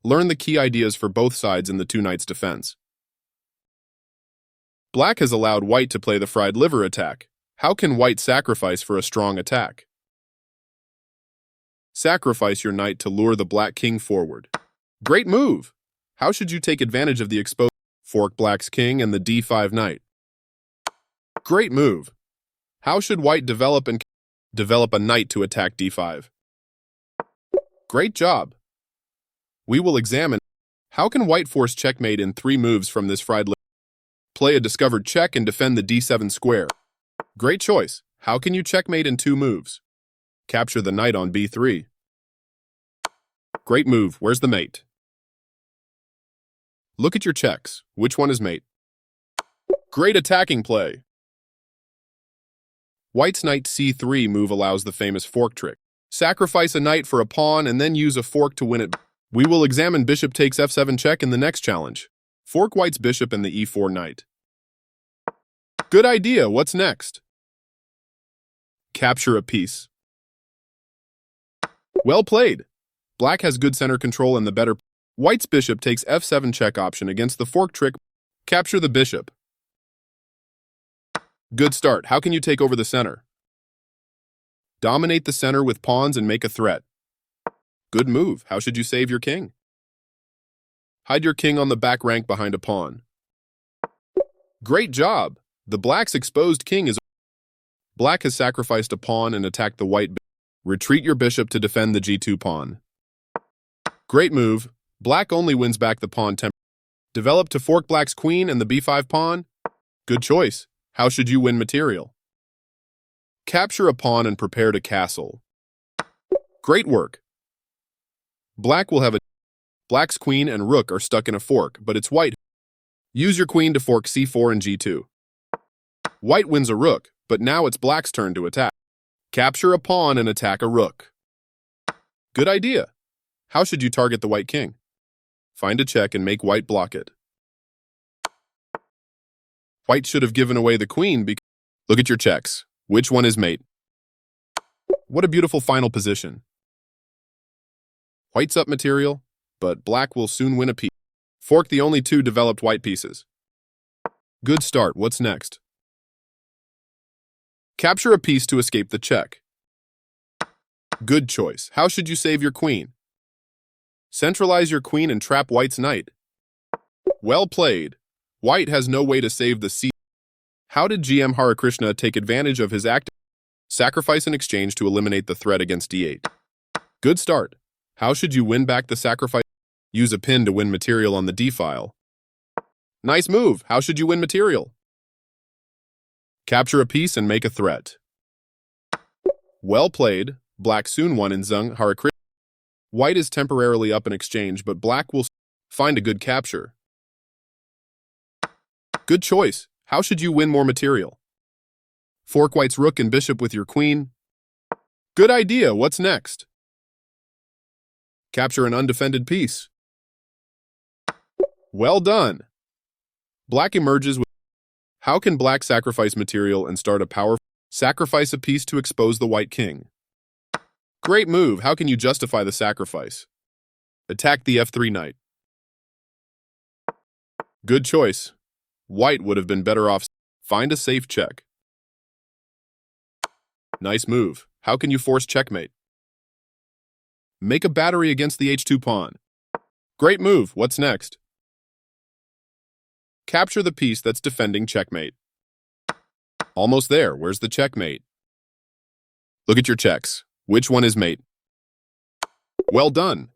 Learn the key ideas for both sides in the two knights' defense. Black has allowed white to play the fried liver attack. How can white sacrifice for a strong attack? Sacrifice your knight to lure the black king forward. Great move! How should you take advantage of the exposed fork black's king and the d5 knight? Great move! How should white develop a knight to attack d5? Great job! We will examine how can white force checkmate in 3 moves from this fried liver. Play a discovered check and defend the d7 square. Great choice. How can you checkmate in 2 moves? Capture the knight on b3. Great move. Where's the mate? Look at your checks. Which one is mate? Great attacking play. White's knight c3 move allows the famous fork trick. Sacrifice a knight for a pawn and then use a fork to win it. We will examine bishop takes f7 check in the next challenge. Fork white's bishop and the e4 knight. Good idea. What's next? Capture a piece. Well played. Black has good center control and the better. White's bishop takes f7 check option against the fork trick. Capture the bishop. Good start. How can you take over the center? Dominate the center with pawns and make a threat. Good move. How should you save your king? Hide your king on the back rank behind a pawn. Great job! The black's exposed king is... Black has sacrificed a pawn and attacked the white. Retreat your bishop to defend the g2 pawn. Great move. Black only wins back the pawn temporarily. Develop to fork black's queen and the b5 pawn. Good choice. How should you win material? Capture a pawn and prepare to castle. Great work. Black will have a... Black's queen and rook are stuck in a fork, but it's white. Use your queen to fork c4 and g2. White wins a rook, but now it's black's turn to attack. Capture a pawn and attack a rook. Good idea. How should you target the white king? Find a check and make white block it. White should have given away the queen because... Look at your checks. Which one is mate? What a beautiful final position. White's up material, but black will soon win a piece. Fork the only 2 developed white pieces. Good start. What's next? Capture a piece to escape the check. Good choice. How should you save your queen? Centralize your queen and trap white's knight. Well played. White has no way to save the c. How did GM Harikrishna take advantage of his act? Sacrifice in exchange to eliminate the threat against d8. Good start. How should you win back the sacrifice? Use a pin to win material on the d-file. Nice move. How should you win material? Capture a piece and make a threat. Well played. Black soon won in Zung Harikrishna. White is temporarily up in exchange, but black will find a good capture. Good choice. How should you win more material? Fork white's rook and bishop with your queen. Good idea. What's next? Capture an undefended piece. Well done. Black emerges with... How can black sacrifice material and start a powerful... Sacrifice a piece to expose the white king. Great move. How can you justify the sacrifice? Attack the f3 knight. Good choice. White would have been better off. Find a safe check. Nice move. How can you force checkmate? Make a battery against the h2 pawn. Great move. What's next? Capture the piece that's defending checkmate. Almost there. Where's the checkmate? Look at your checks. Which one is mate? Well done.